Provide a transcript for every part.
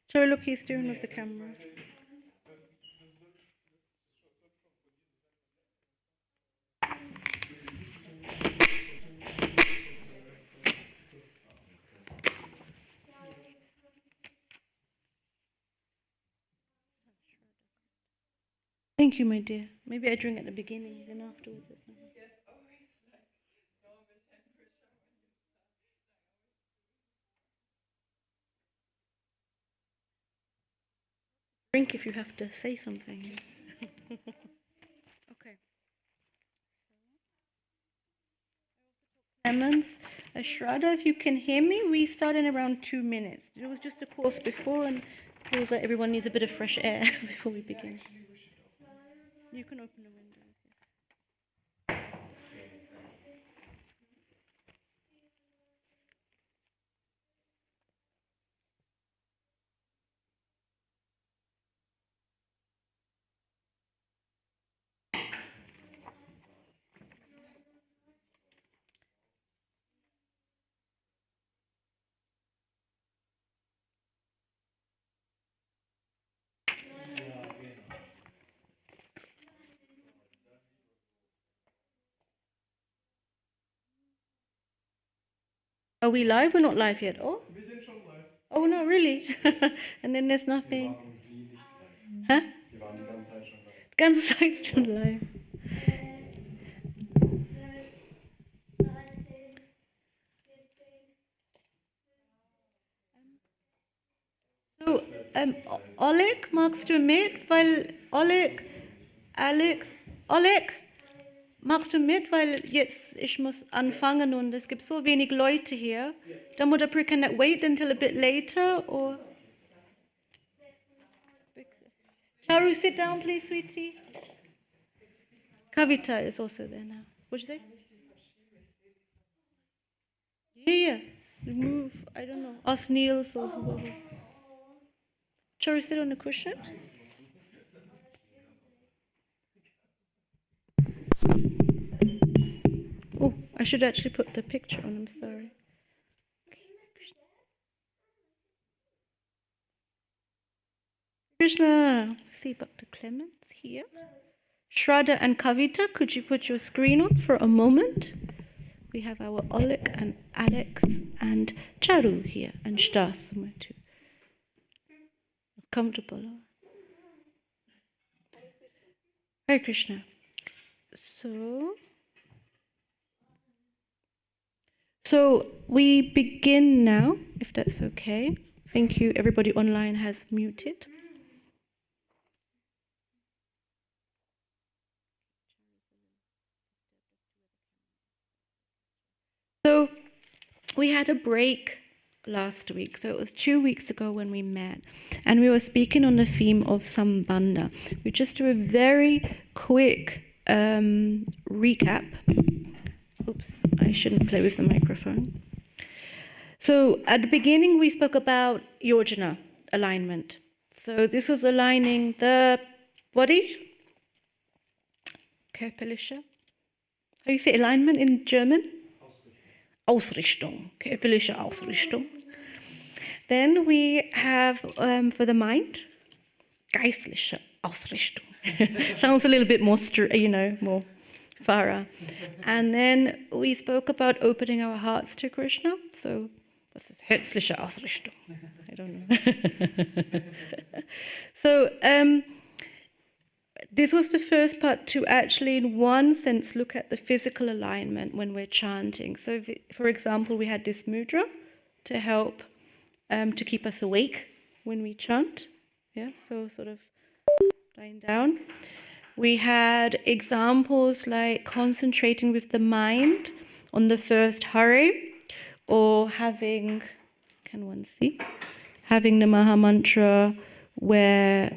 So look, he's doing with the camera. Thank you, my dear. Maybe I drink at the beginning, then afterwards. Drink if you have to say something. Okay. Clemens, Shraddha, if you can hear me, we start in around 2 minutes. It was just a course before, and it feels like everyone needs a bit of fresh air before we begin. You can open the windows, yes. Are we live? We're not live yet. Oh? Wir sind schon live. Oh, no, really? And then there's nothing. Huh? Wir waren die ganze Zeit schon live. Die ganze Zeit schon live. So, Oleg, magst du mit? Weil Oleg, magst du mit? Weil jetzt ich muss anfangen und es gibt so wenig Leute hier. Dann would I can that wait until a bit later or? Charu, sit down, please, sweetie. Kavita is also there now. What'd you say? Yeah. Move. I don't know. Ask Niels or whoever. Charu, sit on the cushion. Oh, I should actually put the picture on. I'm sorry. Krishna. See Dr. Clemens here. Shraddha and Kavita, could you put your screen on for a moment? We have our Oleg and Alex and Charu here, and Shta somewhere too. Comfortable. Hare Krishna. So we begin now, if that's okay. Thank you. Everybody online has muted. So we had a break last week. So it was 2 weeks ago when we met. And we were speaking on the theme of Sambandha. We just do a very quick recap. Oops, I shouldn't play with the microphone. So at the beginning, we spoke about yajna, alignment. So this was aligning the body. Körperliche. How do you say alignment in German? Ausrichtung, körperliche Ausrichtung. Then we have for the mind, geistliche Ausrichtung. Sounds a little bit more, more Farah. And then we spoke about opening our hearts to Krishna. So this is herzliche Ausrichtung. I don't know. So this was the first part to actually, in one sense, look at the physical alignment when we're chanting. So, for example, we had this mudra to help to keep us awake when we chant. Yeah, so sort of lying down. We had examples like concentrating with the mind on the first Hare, or having, can one see? Having the Maha Mantra where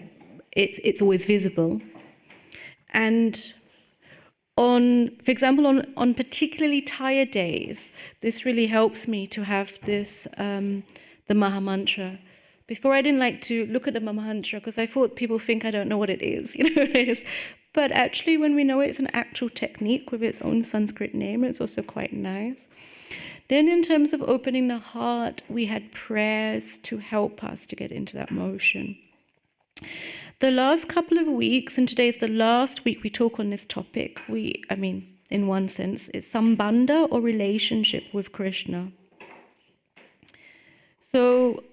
it's always visible. And for example, on particularly tired days, this really helps me to have this, the Maha Mantra. Before I didn't like to look at the Maha Mantra because I thought people think I don't know what it is, what it is. But actually when we know it's an actual technique with its own Sanskrit name, it's also quite nice. Then in terms of opening the heart, we had prayers to help us to get into that motion. The last couple of weeks, and today is the last week we talk on this topic, in one sense, it's Sambandha or relationship with Krishna. So,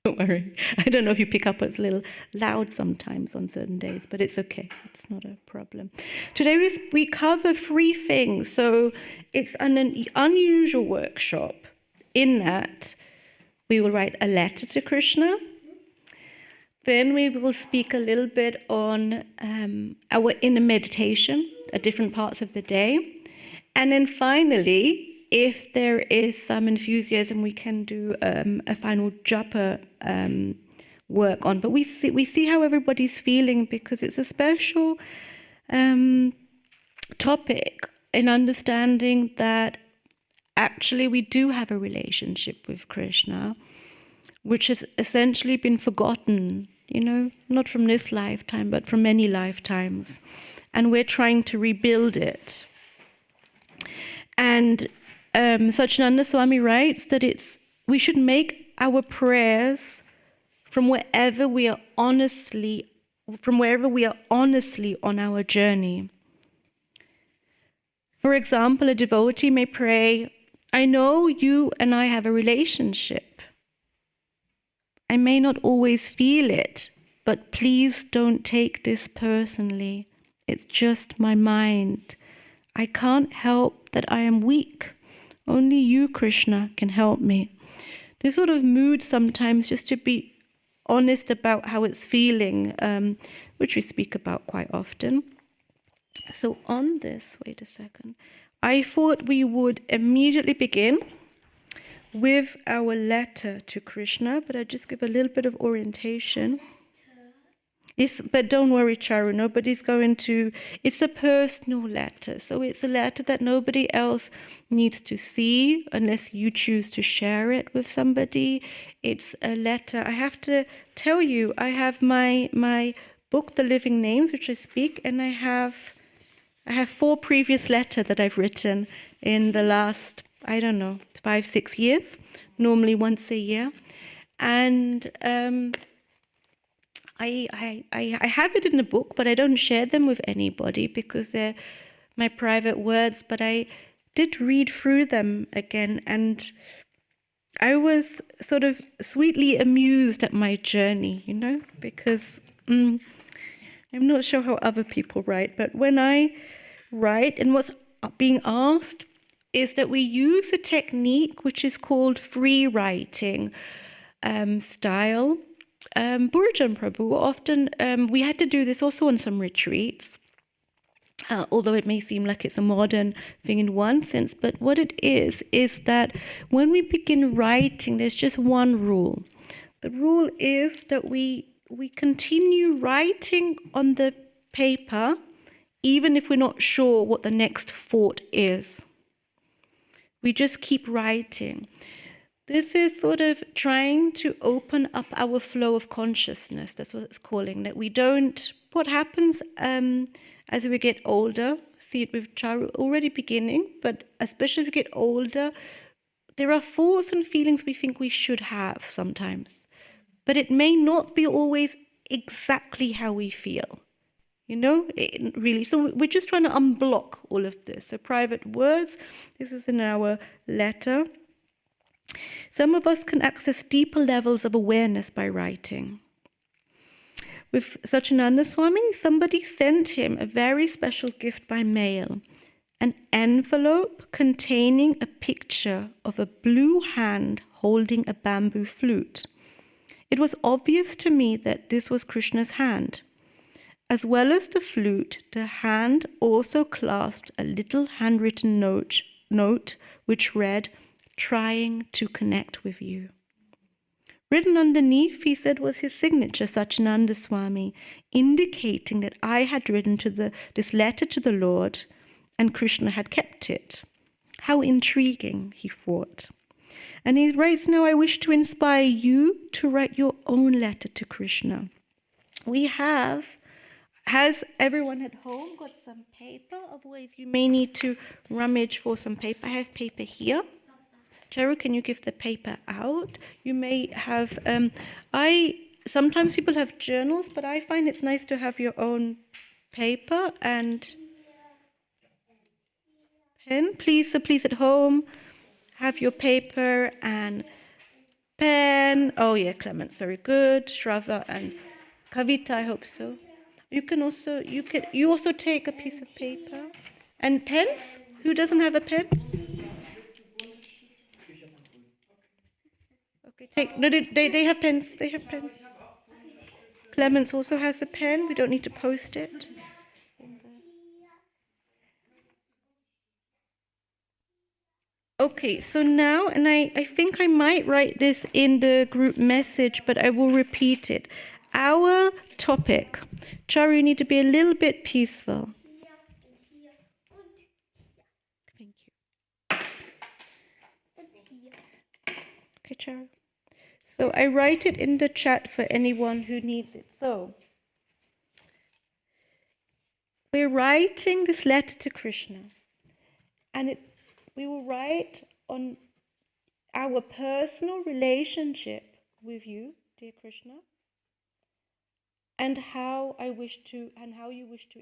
don't worry. I don't know if you pick up, it's a little loud sometimes on certain days, but it's okay. It's not a problem. Today we cover 3 things. So it's an unusual workshop in that we will write a letter to Krishna. Then we will speak a little bit on our inner meditation at different parts of the day. And then finally, if there is some enthusiasm, we can do a final Japa work on. But we see how everybody's feeling, because it's a special topic in understanding that actually we do have a relationship with Krishna, which has essentially been forgotten, not from this lifetime, but from many lifetimes. And we're trying to rebuild it. And Satchidananda Swami writes that we should make our prayers from wherever we are honestly on our journey. For example, a devotee may pray, I know you and I have a relationship. I may not always feel it, but please don't take this personally. It's just my mind. I can't help that I am weak. Only you, Krishna, can help me. This sort of mood sometimes, just to be honest about how it's feeling, which we speak about quite often. So on this, wait a second, I thought we would immediately begin with our letter to Krishna, but I just give a little bit of orientation. But don't worry, Charu, nobody's going to, it's a personal letter. So it's a letter that nobody else needs to see unless you choose to share it with somebody. It's a letter, I have to tell you, I have my book, The Living Names, which I speak, and I have 4 previous letters that I've written in the last, 5-6 years, normally once a year. And I have it in a book, but I don't share them with anybody because they're my private words. But I did read through them again, and I was sort of sweetly amused at my journey, because I'm not sure how other people write, but when I write, and what's being asked is that we use a technique which is called free writing style. Burjan Prabhu often, we had to do this also on some retreats, although it may seem like it's a modern thing in one sense, but what it is that when we begin writing, there's just one rule. The rule is that we continue writing on the paper, even if we're not sure what the next thought is. We just keep writing. This is sort of trying to open up our flow of consciousness. That's what it's calling. That we don't, what happens as we get older, see it with Charu already beginning, but especially as we get older, there are thoughts and feelings we think we should have sometimes. But it may not be always exactly how we feel. Really. So we're just trying to unblock all of this. So private words, this is in our letter. Some of us can access deeper levels of awareness by writing. With Satchidananda Swami, somebody sent him a very special gift by mail, an envelope containing a picture of a blue hand holding a bamboo flute. It was obvious to me that this was Krishna's hand. As well as the flute, the hand also clasped a little handwritten note which read, "Trying to connect with you." Written underneath, he said, was his signature, Satchidananda Swami, indicating that I had written this letter to the Lord and Krishna had kept it. How intriguing, he thought. And he writes, now I wish to inspire you to write your own letter to Krishna. We have, Has everyone at home got some paper? Otherwise, you may need to rummage for some paper. I have paper here. Cheryl, can you give the paper out? You may have, sometimes people have journals, but I find it's nice to have your own paper and pen. Please at home, have your paper and pen. Oh yeah, Clemens, very good. Shraddha and Kavita, I hope so. You also take a piece of paper and pens. Who doesn't have a pen? Okay, take. No, they have pens. They have pens. Clemens also has a pen. We don't need to post it. Okay, so now, and I think I might write this in the group message, but I will repeat it. Our topic, Charu, you need to be a little bit peaceful. Thank you. Okay, Charu. So I write it in the chat for anyone who needs it. So we're writing this letter to Krishna, and we will write on our personal relationship with you, dear Krishna, and how you wish to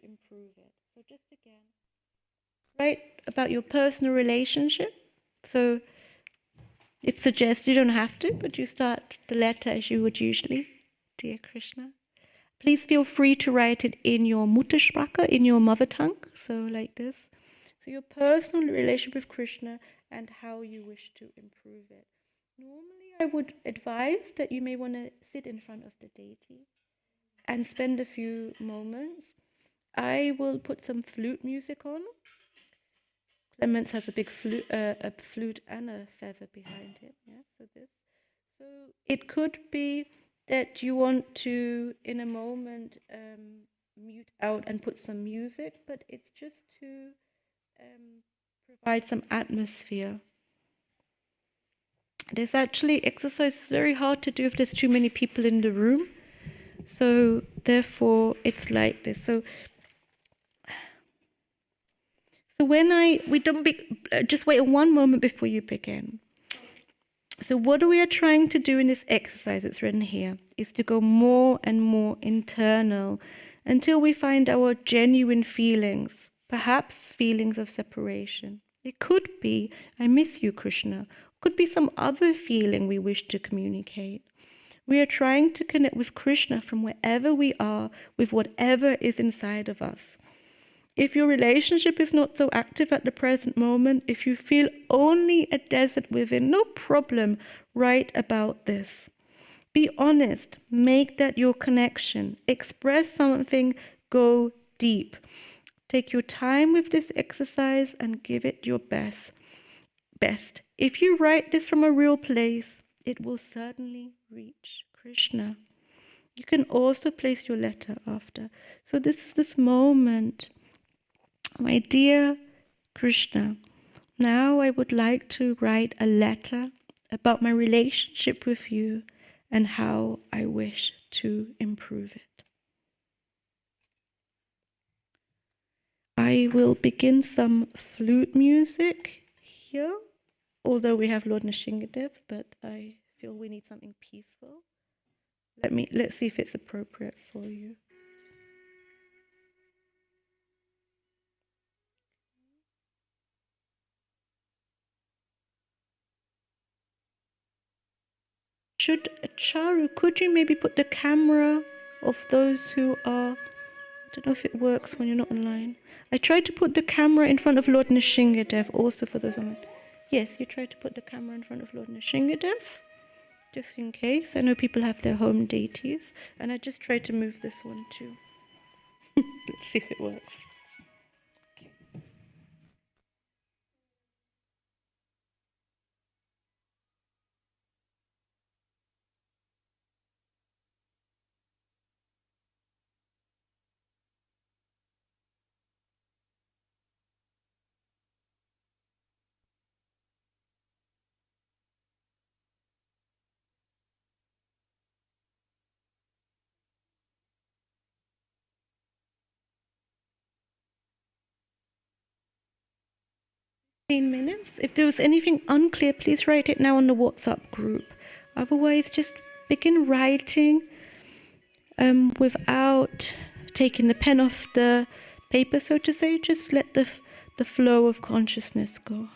improve it. So just again, write about your personal relationship. So it suggests you don't have to, but you start the letter as you would usually, dear Krishna. Please feel free to write it in your Muttersprache, in your mother tongue, so like this. So your personal relationship with Krishna and how you wish to improve it. Normally, I would advise that you may want to sit in front of the deity and spend a few moments. I will put some flute music on. Clemens has a big flute and a feather behind him. Yeah, so this. So it could be that you want to, in a moment, mute out and put some music, but it's just to provide some atmosphere. There's actually exercise is very hard to do if there's too many people in the room. So therefore, it's like this. So just wait one moment before you begin. So what we are trying to do in this exercise, it's written here, is to go more and more internal until we find our genuine feelings, perhaps feelings of separation. It could be, I miss you, Krishna. Could be some other feeling we wish to communicate. We are trying to connect with Krishna from wherever we are, with whatever is inside of us. If your relationship is not so active at the present moment, if you feel only a desert within, no problem, write about this. Be honest, make that your connection, express something, go deep. Take your time with this exercise and give it your best. If you write this from a real place, it will certainly reach Krishna. You can also place your letter after. So this is this moment. My dear Krishna, now I would like to write a letter about my relationship with you and how I wish to improve it. I will begin some flute music here, although we have Lord Nrsimhadev, but I feel we need something peaceful. Let's see if it's appropriate for you. Charu, could you maybe put the camera of those who are, I don't know if it works when you're not online. I tried to put the camera in front of Lord Nrsimhadev also for those online. Yes, you tried to put the camera in front of Lord Nrsimhadev, just in case. I know people have their home deities, and I just tried to move this one too. Let's see if it works. minutes. If there was anything unclear, please write it now on the WhatsApp group. Otherwise, just begin writing without taking the pen off the paper, so to say. Just let the flow of consciousness go.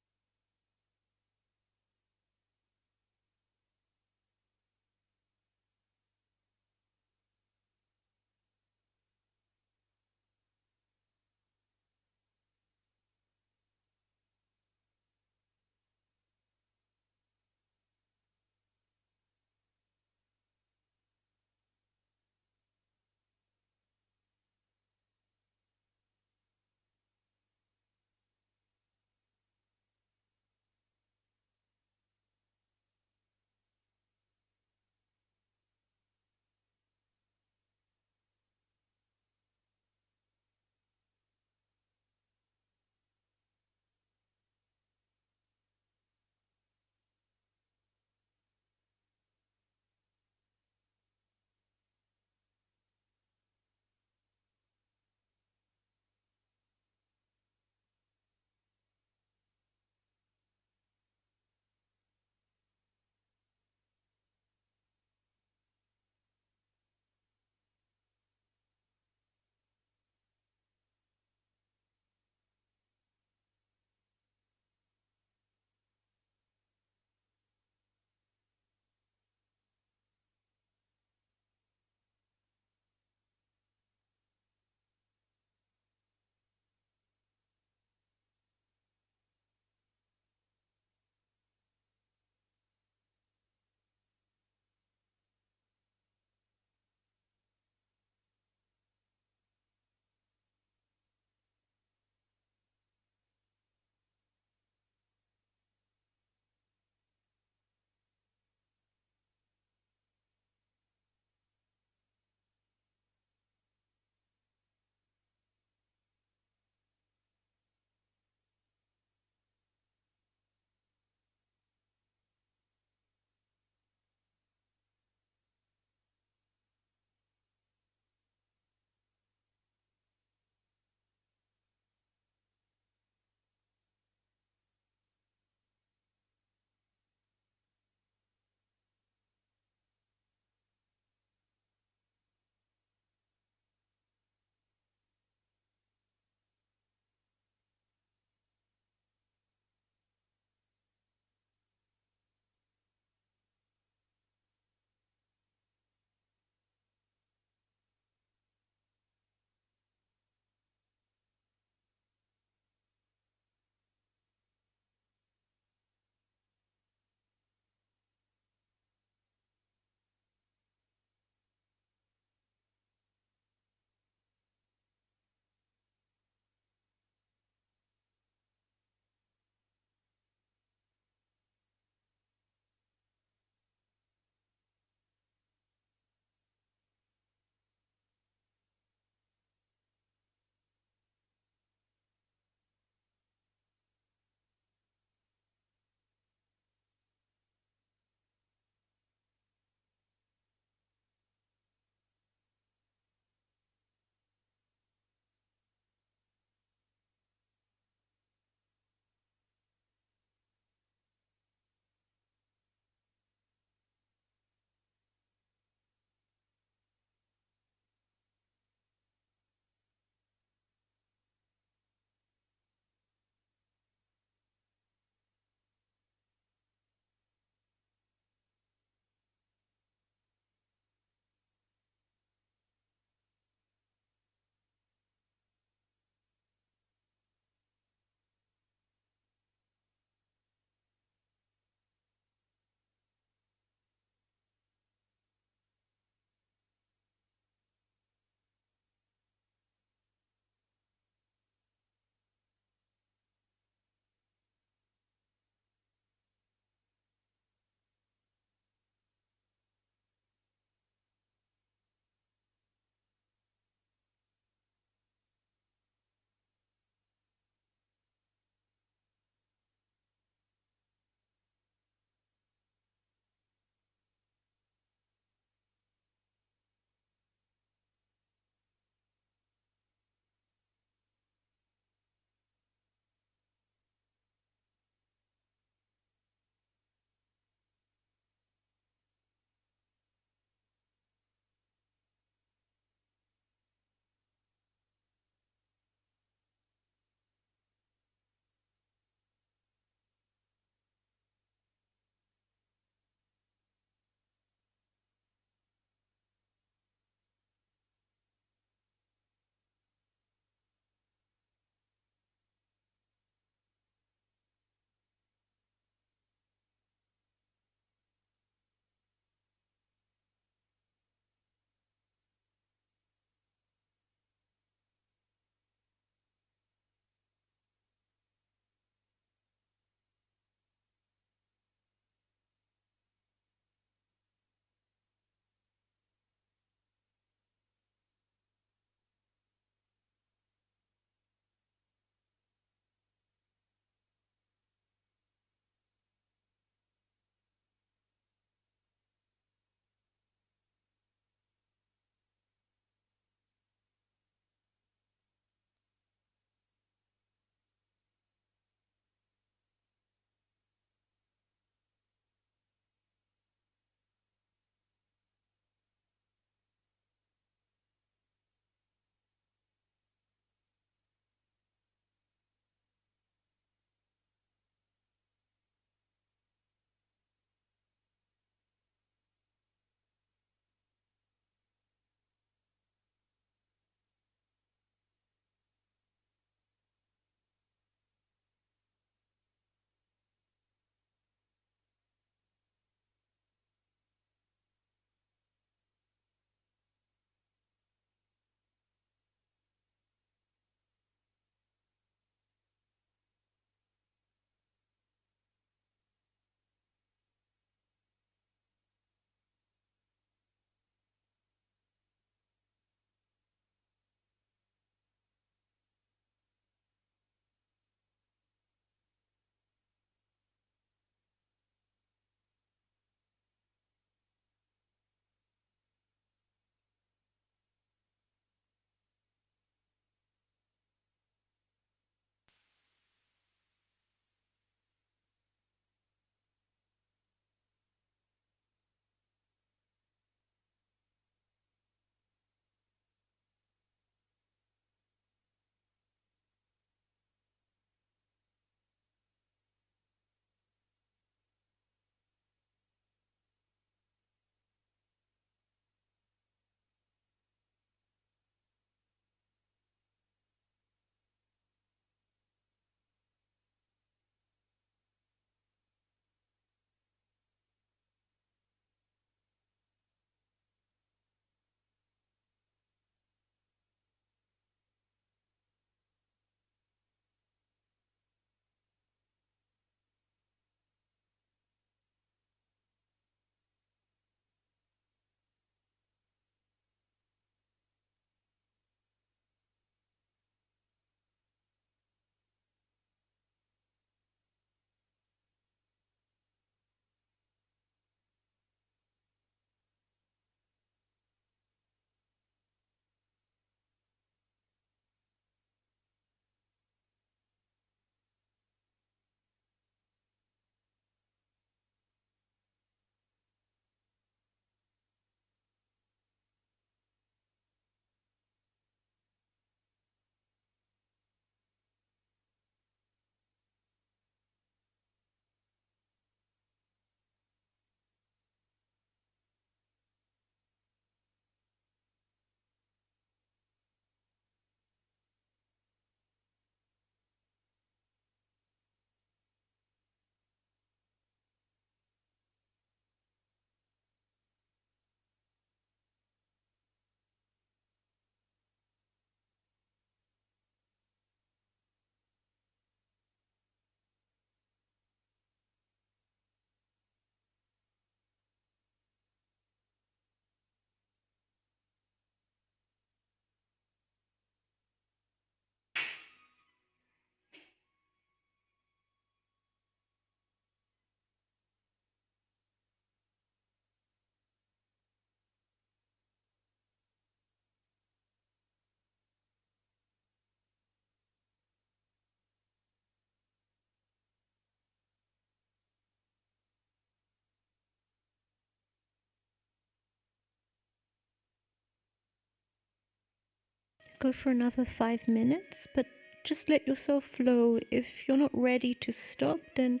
go for another 5 minutes, but just let yourself flow. If you're not ready to stop, then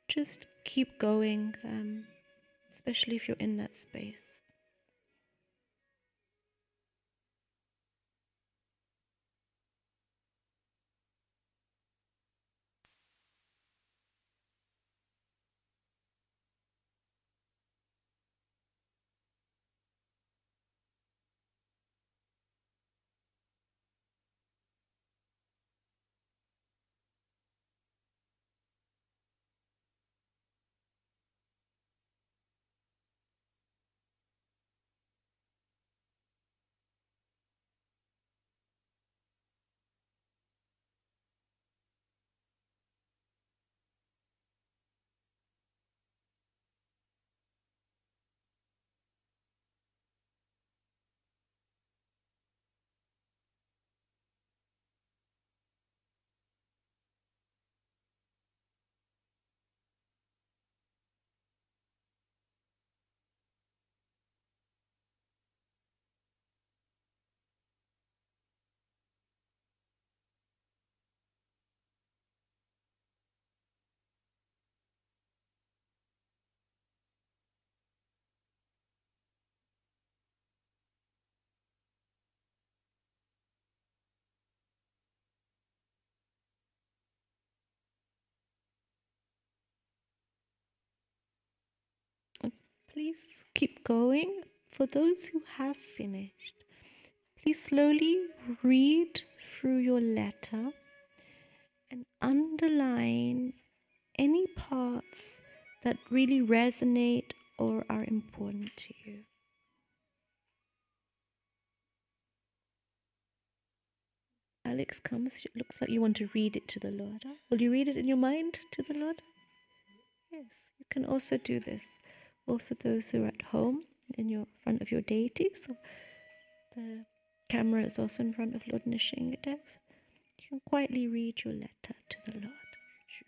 just keep going, especially if you're in that space. Please keep going. For those who have finished, please slowly read through your letter and underline any parts that really resonate or are important to you. Alex comes. It looks like you want to read it to the Lord. Huh? Will you read it in your mind to the Lord? Yes, you can also do this. Also those who are at home in your front of your deity. So the camera is also in front of Lord Nishingadev. You can quietly read your letter to the Lord. Choose.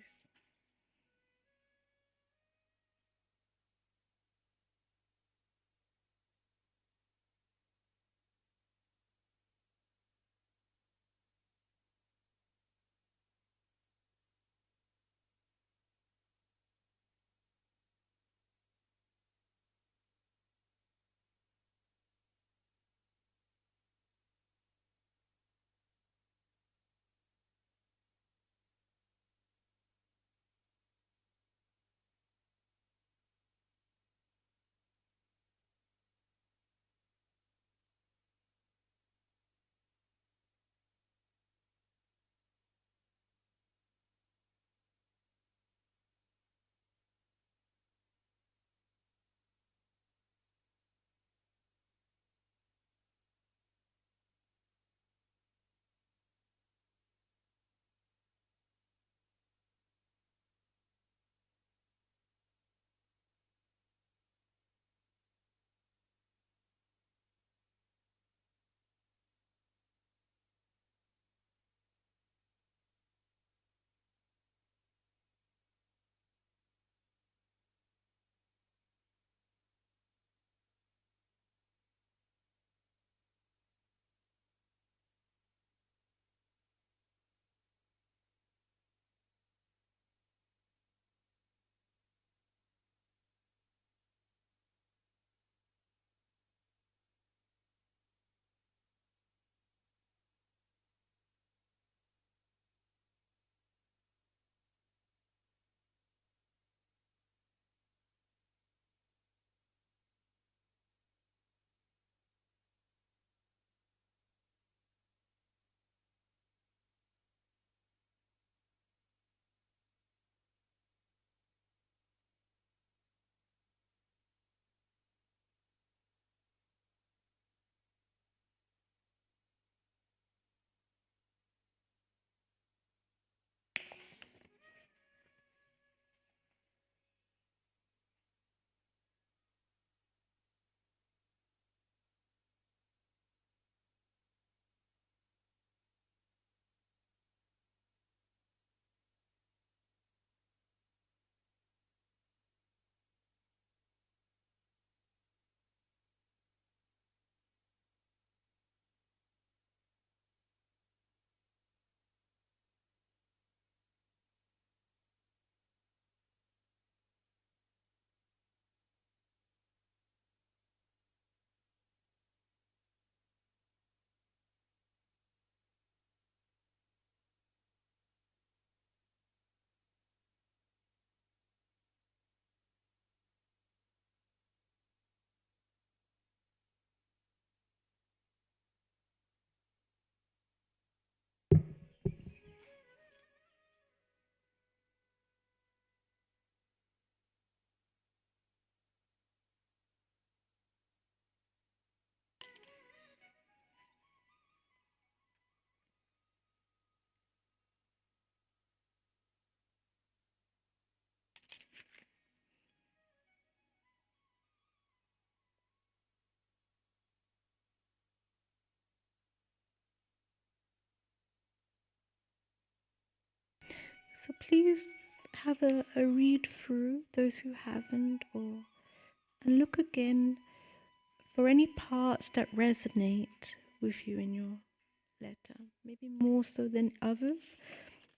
So please have a read through, those who haven't, and look again for any parts that resonate with you in your letter, maybe more so than others.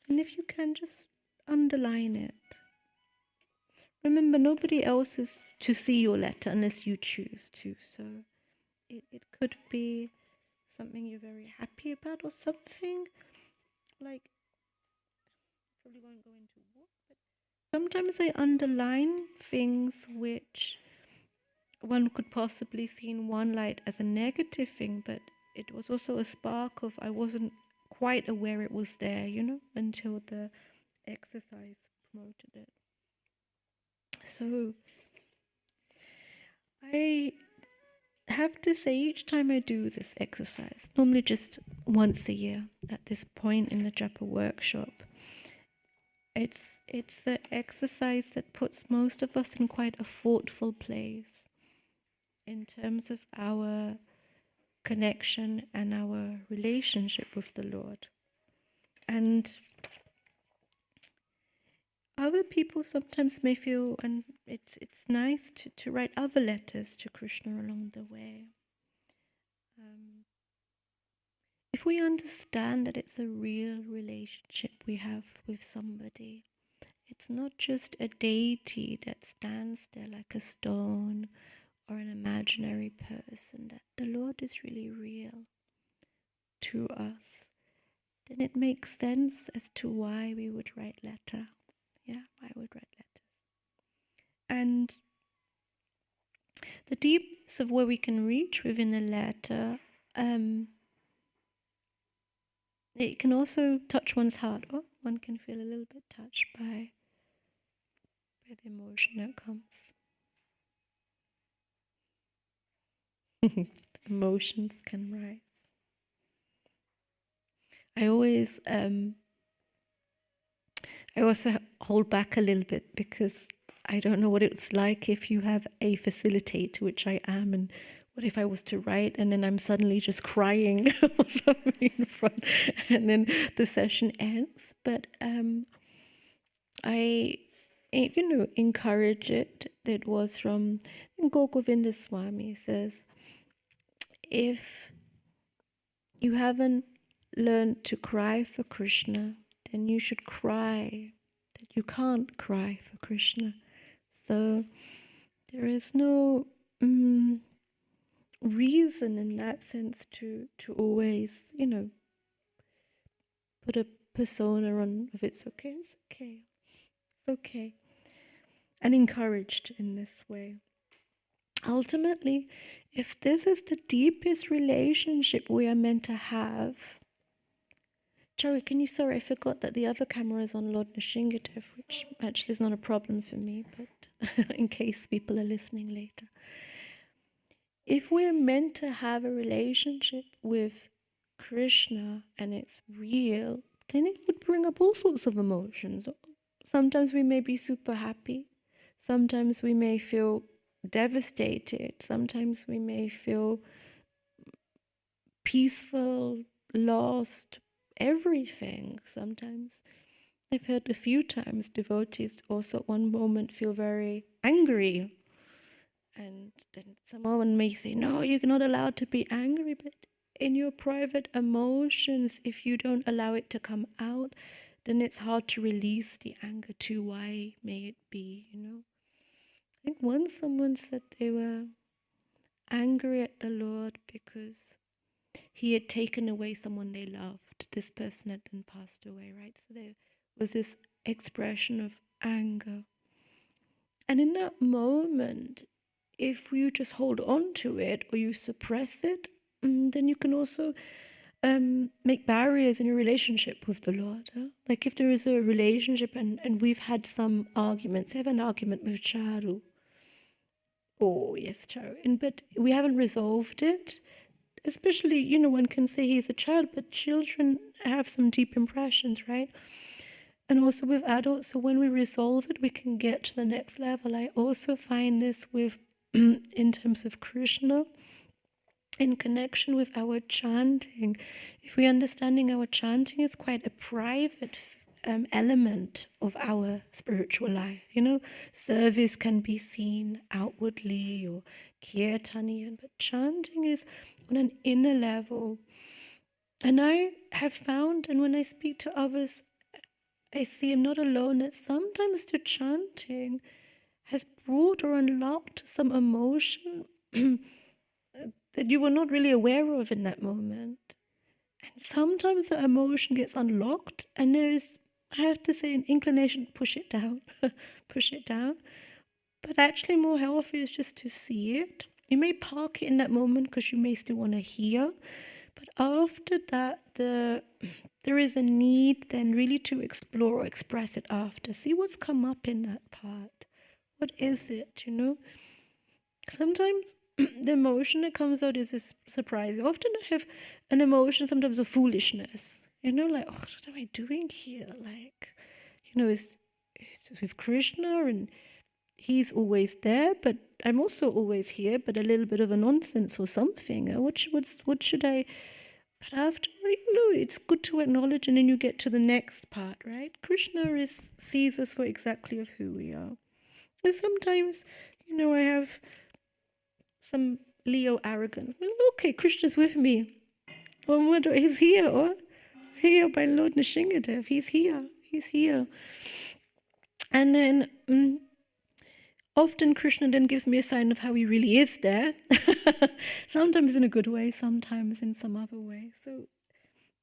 And if you can, just underline it. Remember, nobody else is to see your letter unless you choose to. So it could be something you're very happy about, or something like, probably won't go into what, but sometimes I underline things which one could possibly see in one light as a negative thing, but it was also a spark of, I wasn't quite aware it was there, until the exercise promoted it. So I have to say, each time I do this exercise, normally just once a year at this point in the Japa workshop, it's an exercise that puts most of us in quite a thoughtful place in terms of our connection and our relationship with the Lord. And other people sometimes may feel, and it's nice to write other letters to Krishna along the way. If we understand that it's a real relationship we have with somebody, it's not just a deity that stands there like a stone or an imaginary person, that the Lord is really real to us, then it makes sense as to why we would write letter. Yeah, why would write letters. And the deepness of where we can reach within a letter, it can also touch one's heart. Or one can feel a little bit touched by the emotion that comes. Emotions can rise. I also hold back a little bit, because I don't know what it's like if you have a facilitator, which I am, and what if I was to write and then I'm suddenly just crying or something in front, and then the session ends. But I encourage it. It was from Gogovinda Swami says, if you haven't learned to cry for Krishna, then you should cry that you can't cry for Krishna. So there is no reason in that sense to always, put a persona on if it's okay, it's okay, it's okay. And encouraged in this way. Ultimately, if this is the deepest relationship we are meant to have, Jerry, sorry, I forgot that the other camera is on Lord Nishingadev, which actually is not a problem for me, but in case people are listening later. If we're meant to have a relationship with Krishna and it's real, then it would bring up all sorts of emotions. Sometimes we may be super happy. Sometimes we may feel devastated. Sometimes we may feel peaceful, lost, everything. Sometimes, I've heard a few times, devotees also at one moment feel very angry. And then someone may say, no, you're not allowed to be angry. But in your private emotions, if you don't allow it to come out, then it's hard to release the anger too. Why may it be, I think once someone said they were angry at the Lord because he had taken away someone they loved. This person had then passed away, right? So there was this expression of anger. And in that moment, if you just hold on to it or you suppress it, then you can also make barriers in your relationship with the Lord. Huh? Like if there is a relationship and we've had some arguments, I have an argument with Charu. Oh, yes, Charu. But we haven't resolved it. Especially, one can say he's a child, but children have some deep impressions, right? And also with adults, so when we resolve it, we can get to the next level. I also find this with, in terms of Krishna, in connection with our chanting. If we're understanding our chanting is quite a private element of our spiritual life. You know, service can be seen outwardly or kirtan even, but chanting is on an inner level. And I have found, and when I speak to others, I see I'm not alone, that sometimes the chanting has brought or unlocked some emotion that you were not really aware of in that moment. And sometimes the emotion gets unlocked and there's, I have to say, an inclination to push it down, push it down. But actually more healthy is just to see it. You may park it in that moment because you may still want to hear. But after that, there is a need then really to explore or express it after. See what's come up in that part. What is it, you know? Sometimes the emotion that comes out is surprising. Often I have an emotion sometimes of foolishness. You know, like, oh, what am I doing here? Like, you know, it's with Krishna and he's always there, but I'm also always here, but a little bit of a nonsense or something. What should I... But after, you know, it's good to acknowledge, and then you get to the next part, right? Krishna sees us for exactly of who we are. And sometimes, you know, I have some Leo arrogance. Well, okay, Krishna's with me. Oh, he's here. Oh, here by Lord Nishingadev. He's here. He's here. And then often Krishna then gives me a sign of how he really is there. Sometimes in a good way, sometimes in some other way. So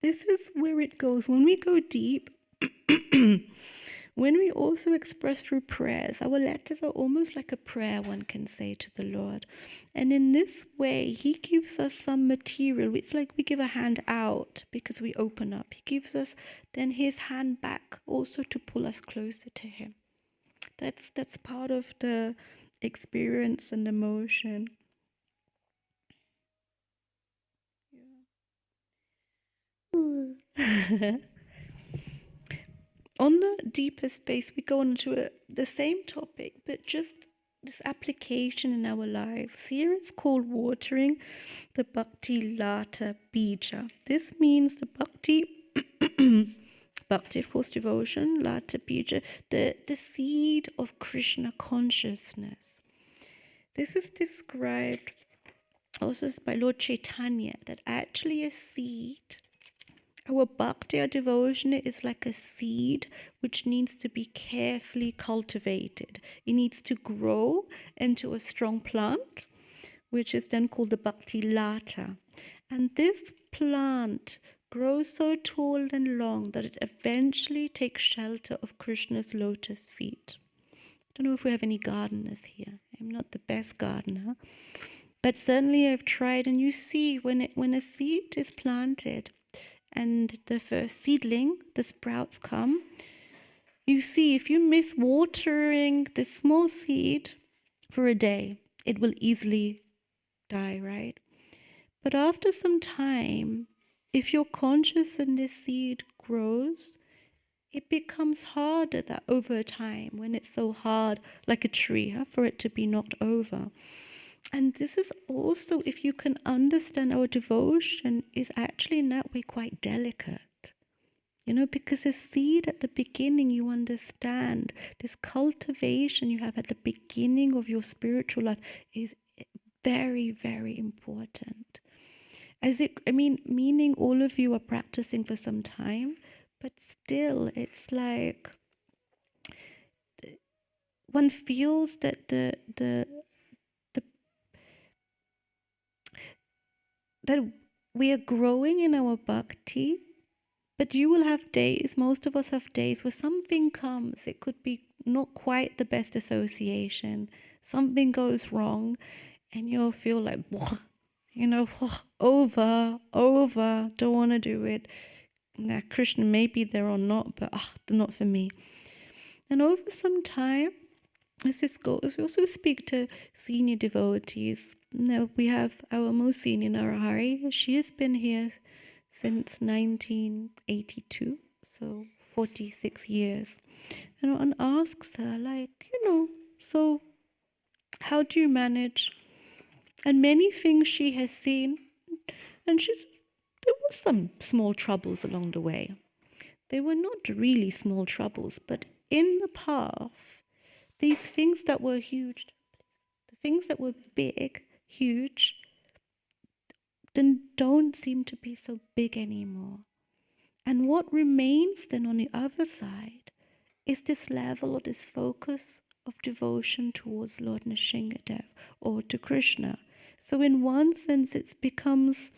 this is where it goes. When we go deep, when we also express through prayers, our letters are almost like a prayer, one can say, to the Lord. And in this way, he gives us some material. It's like we give a hand out because we open up. He gives us then his hand back also to pull us closer to him. That's part of the experience and emotion. Yeah. On the deeper space, we go on to the same topic, but just this application in our lives. Here it's called watering the Bhakti Lata Bija. This means the Bhakti, Bhakti, of course, devotion, Lata Bija, the seed of Krishna consciousness. This is described also by Lord Chaitanya, that actually a seed, our bhakti, our devotion, is like a seed which needs to be carefully cultivated. It needs to grow into a strong plant, which is then called the Bhakti Lata. And this plant grows so tall and long that it eventually takes shelter of Krishna's lotus feet. I don't know if we have any gardeners here. I'm not the best gardener. But certainly I've tried, and you see when a seed is planted, and the first seedling, the sprouts come, you see if you miss watering the small seed for a day, it will easily die, right? But after some time, if you're conscious and the seed grows, it becomes harder that over time, when it's so hard, like a tree, for it to be knocked over. And this is also, if you can understand, our devotion is actually in that way quite delicate. You know, because a seed at the beginning, you understand, this cultivation you have at the beginning of your spiritual life is very, very important. Meaning all of you are practicing for some time, but still it's like one feels that that we are growing in our bhakti, but you will have days, most of us have days where something comes. It could be not quite the best association. Something goes wrong and you'll feel like, you know, over, don't want to do it. Now, Krishna may be there or not, but not for me. And over some time, as this goes, we also speak to senior devotees. Now, we have our most senior, Narahari. She has been here since 1982, so 46 years. And asks her, like, so how do you manage? And many things she has seen, and there was some small troubles along the way. They were not really small troubles, but in the path, these things that were huge, the things that were big, huge, then don't seem to be so big anymore. And what remains then on the other side is this level or this focus of devotion towards Lord Nrsimhadev or to Krishna. So in one sense it becomes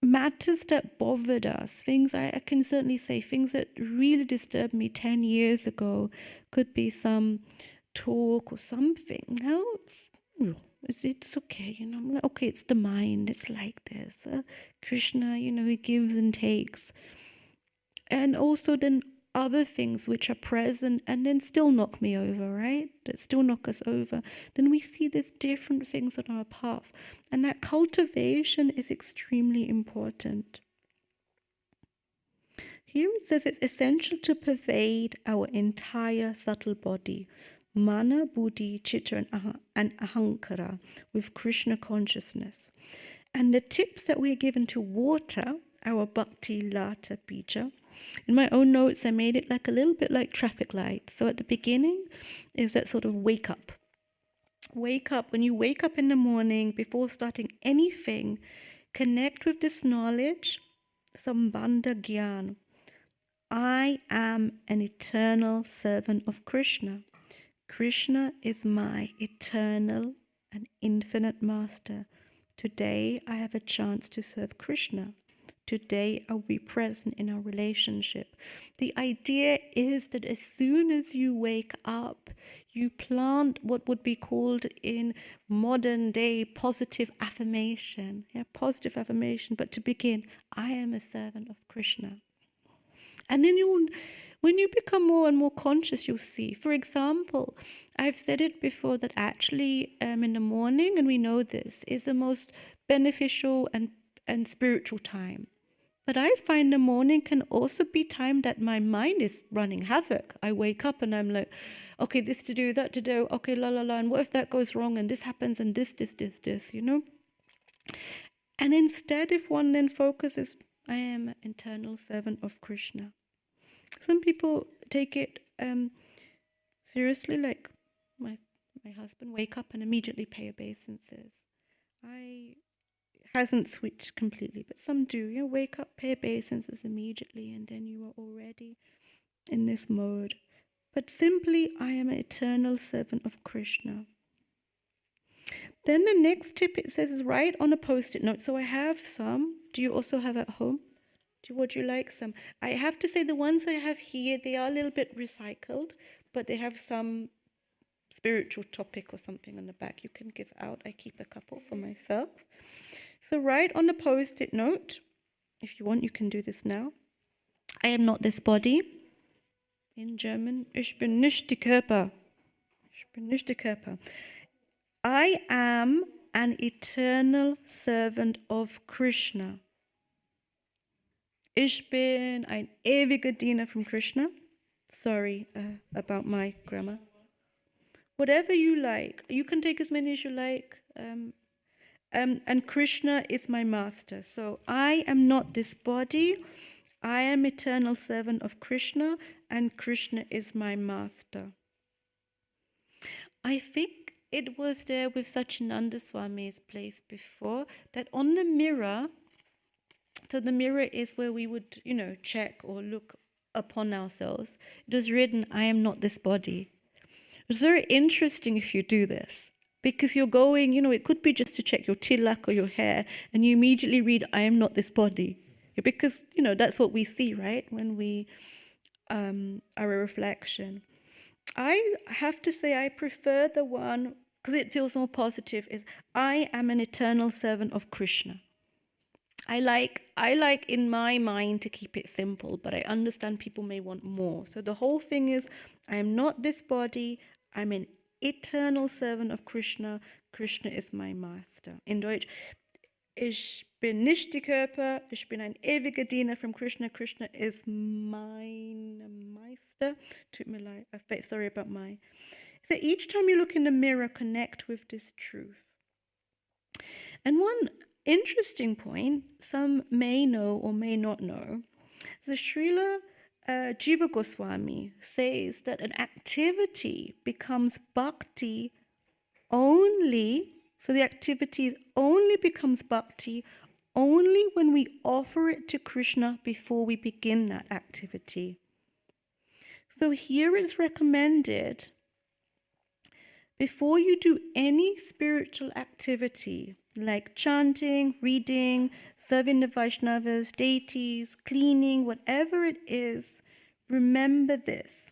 matters that bothered us, things I can certainly say, things that really disturbed me 10 years ago, could be some talk or something. Now it's okay, I'm like, okay, it's the mind, it's like this. Krishna, he gives and takes. And also then other things which are present and then still knock me over, right? That still knock us over. Then we see there's different things on our path. And that cultivation is extremely important. Here it says it's essential to pervade our entire subtle body, mana, buddhi, chitta, and ahankara, with Krishna consciousness. And the tips that we are given to water our bhakti lata bija. In my own notes, I made it like a little bit like traffic lights. So at the beginning is that sort of wake up. Wake up. When you wake up in the morning, before starting anything, connect with this knowledge, Sambandha Gyan. I am an eternal servant of Krishna. Krishna is my eternal and infinite master. Today I have a chance to serve Krishna. Today I'll be present in our relationship. The idea is that as soon as you wake up, you plant what would be called in modern day positive affirmation. Yeah, positive affirmation. But to begin, I am a servant of Krishna. And then when you become more and more conscious, you'll see. For example, I've said it before that actually in the morning, and we know this, is the most beneficial and spiritual time. But I find the morning can also be time that my mind is running havoc. I wake up and I'm like, okay, this to do, that to do, okay, la la la, and what if that goes wrong and this happens and this, And instead, if one then focuses, I am an eternal servant of Krishna. Some people take it seriously, like my husband wake up and immediately pay obeisances. Hasn't switched completely, but some do. Wake up, pay obeisances immediately, and then you are already in this mode. But simply, I am an eternal servant of Krishna. Then the next tip it says is write on a post-it note. So I have some. Do you also have at home? Would you like some? I have to say the ones I have here, they are a little bit recycled, but they have some spiritual topic or something on the back you can give out. I keep a couple for myself. So write on a post-it note. If you want, you can do this now. I am not this body. In German, ich bin nicht die Körper. Ich bin nicht die Körper. I am an eternal servant of Krishna. Ich bin ein ewiger Diener from Krishna. Sorry about my grammar. Whatever you like. You can take as many as you like. And Krishna is my master. So I am not this body. I am eternal servant of Krishna, and Krishna is my master. I think it was there with Satchidananda Swami's place before that on the mirror, so the mirror is where we would, check or look upon ourselves. It was written, I am not this body. It's very interesting if you do this. Because you're going, it could be just to check your tilak or your hair, and you immediately read, I am not this body. Because, that's what we see, right? When we are a reflection. I have to say I prefer the one, because it feels more positive, is I am an eternal servant of Krishna. I like in my mind to keep it simple, but I understand people may want more. So the whole thing is, I am not this body, I'm an eternal servant of Krishna. Krishna is my master. In Deutsch, ich bin nicht die Körper, ich bin ein ewiger Diener from Krishna. Krishna is mein Meister. Tut mir leid, sorry about my. So each time you look in the mirror, connect with this truth. And one interesting point, some may know or may not know, the Srila Jiva Goswami says that an activity becomes bhakti only, so the activity only becomes bhakti only when we offer it to Krishna before we begin that activity. So here it's recommended, before you do any spiritual activity, like chanting, reading, serving the Vaishnavas, deities, cleaning, whatever it is, remember this.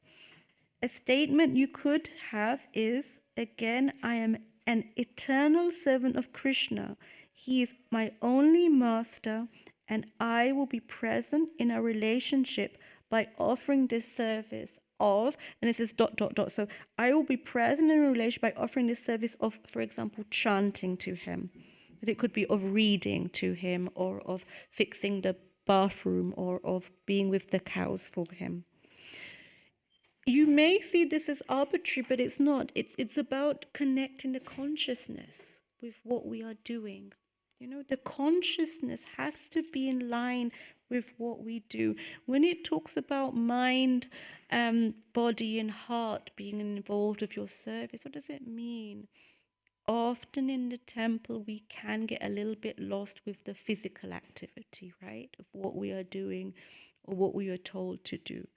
A statement you could have is, again, I am an eternal servant of Krishna. He is my only master, and I will be present in a relationship by offering this service of, and this is ... So I will be present in a relation by offering this service of, for example, chanting to him. But it could be of reading to him, or of fixing the bathroom, or of being with the cows for him. You may see this as arbitrary, but it's not. It's about connecting the consciousness with what we are doing. You know, the consciousness has to be in line with what we do. When it talks about mind, body and heart being involved with your service, what does it mean? Often in the temple, we can get a little bit lost with the physical activity, right? Of what we are doing or what we are told to do.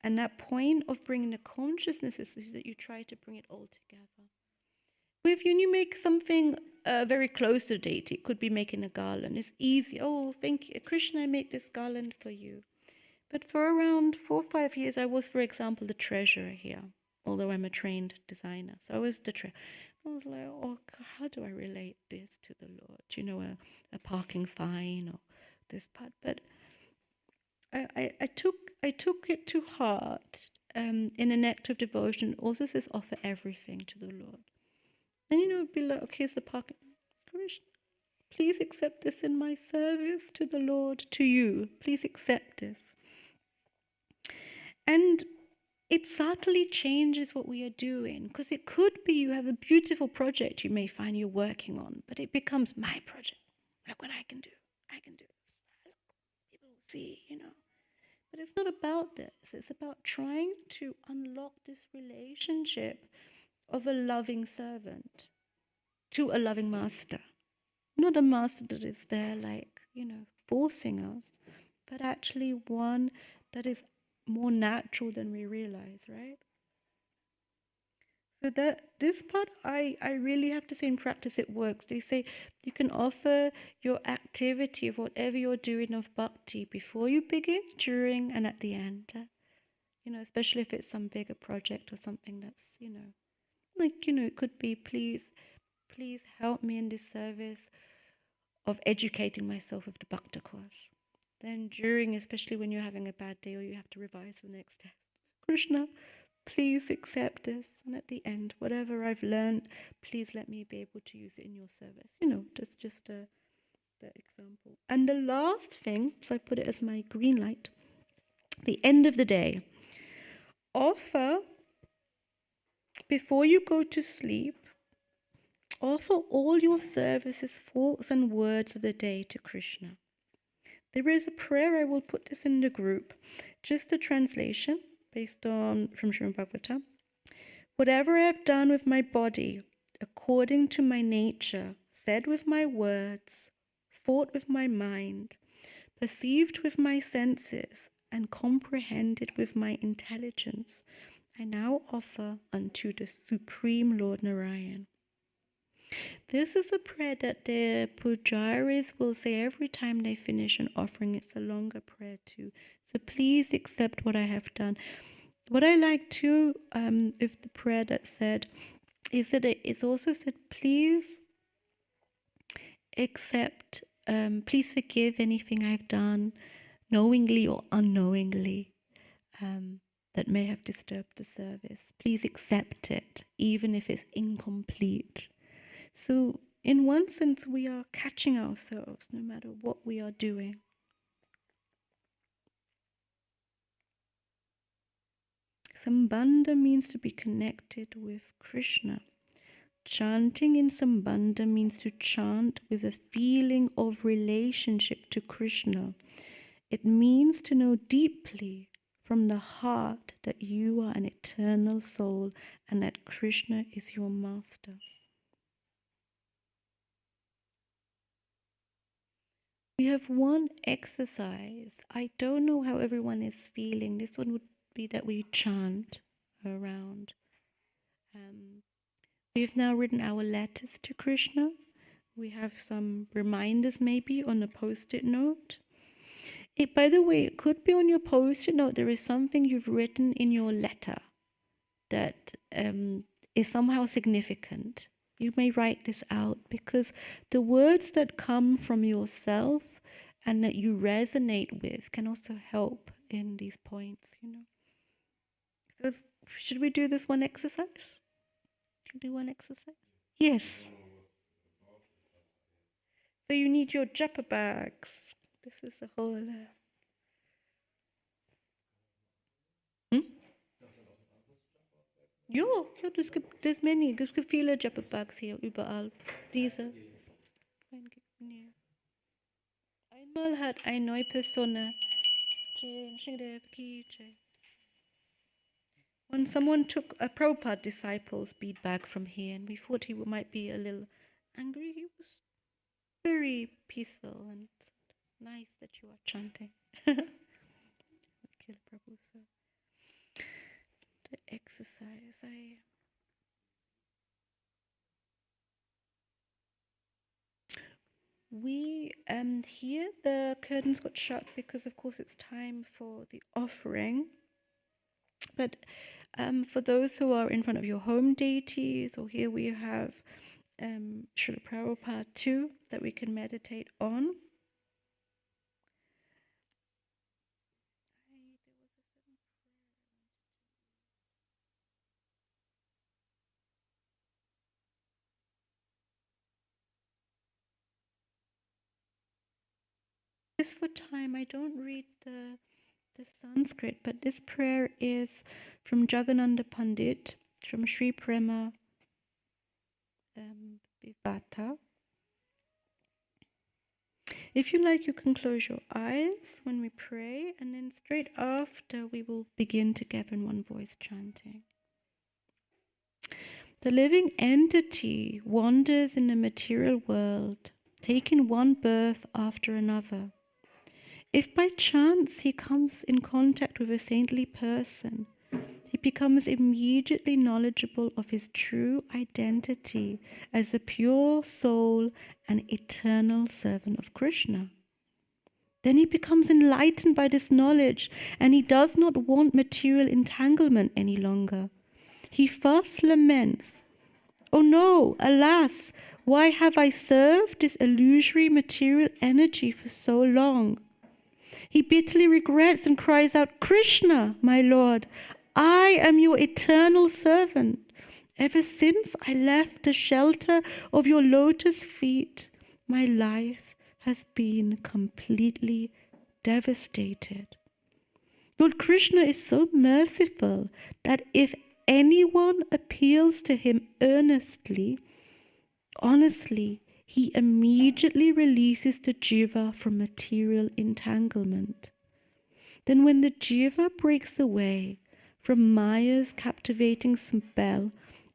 And that point of bringing the consciousness is that you try to bring it all together. When you make something very close to the deity, it could be making a garland. It's easy. Oh, thank you, Krishna, I make this garland for you. But for around 4 or 5 years, I was, for example, the treasurer here, although I'm a trained designer. So I was the treasurer. I was like, oh, how do I relate this to the Lord? You know, a parking fine or this part. But I took it to heart in an act of devotion. It also says offer everything to the Lord. And you know, it'd be like, okay, it's the parking. Krishna, please accept this in my service to the Lord, to you. Please accept this. And it subtly changes what we are doing, because it could be you have a beautiful project you may find you're working on, but it becomes my project. Look what I can do. I can do this. Look, people will see, you know. But it's not about this. It's about trying to unlock this relationship of a loving servant to a loving master. Not a master that is there like, you know, forcing us, but actually one that is more natural than we realize, right? So that this part, I really have to say in practice it works. They say you can offer your activity of whatever you're doing of bhakti before you begin, during, and at the end. You know, especially if it's some bigger project or something that's, you know, like, you know, it could be, please help me in this service of educating myself of the Bhakta course. Then during, especially when you're having a bad day or you have to revise for the next test, Krishna, please accept this. And at the end, whatever I've learned, please let me be able to use it in your service. You know, that's just the example. And the last thing, so I put it as my green light, the end of the day. Offer, before you go to sleep, offer all your services, thoughts and words of the day to Krishna. There is a prayer, I will put this in the group, just a translation based on from Srimad-Bhagavatam. Whatever I have done with my body, according to my nature, said with my words, thought with my mind, perceived with my senses, and comprehended with my intelligence, I now offer unto the Supreme Lord Narayan. This is a prayer that the pujaris will say every time they finish an offering. It's a longer prayer too. So please accept what I have done. What I like too with the prayer that said is that it's also said, please accept, please forgive anything I've done, knowingly or unknowingly, that may have disturbed the service. Please accept it, even if it's incomplete. So in one sense, we are catching ourselves no matter what we are doing. Sambandha means to be connected with Krishna. Chanting in Sambandha means to chant with a feeling of relationship to Krishna. It means to know deeply from the heart that you are an eternal soul and that Krishna is your master. We have one exercise. I don't know how everyone is feeling. This one would be that we chant around. We've now written our letters to Krishna. We have some reminders maybe on a post-it note. By the way, it could be on your post-it note. There is something you've written in your letter that is somehow significant. You may write this out because the words that come from yourself and that you resonate with can also help in these points, So should we do this one exercise? Should we do one exercise? Yes. So you need your Japa bags. This is the whole... Ja, there's many. Es gibt viele Japa-Bags hier, überall. Diese. Einmal hat eine neue Person... When someone took a Prabhupada disciple's bead bag from here, and we thought he might be a little angry, he was very peaceful and nice that you are chanting. Kill Prabhu, so. The exercise, here the curtains got shut because of course it's time for the offering. But for those who are in front of your home deities, or here we have Srila Prabhupada too, that we can meditate on. Just for time, I don't read the Sanskrit, but this prayer is from Jagannatha Pandit, from Sri Prema Vivata. If you like, you can close your eyes when we pray, and then straight after we will begin together in one voice chanting. The living entity wanders in the material world, taking one birth after another. If by chance he comes in contact with a saintly person, he becomes immediately knowledgeable of his true identity as a pure soul and eternal servant of Krishna. Then he becomes enlightened by this knowledge, and he does not want material entanglement any longer. He first laments, "Oh no, alas, why have I served this illusory material energy for so long?" He bitterly regrets and cries out, "Krishna, my Lord, I am your eternal servant. Ever since I left the shelter of your lotus feet, my life has been completely devastated." Lord Krishna is so merciful that if anyone appeals to him earnestly, honestly, he immediately releases the jiva from material entanglement. Then when the jiva breaks away from Maya's captivating spell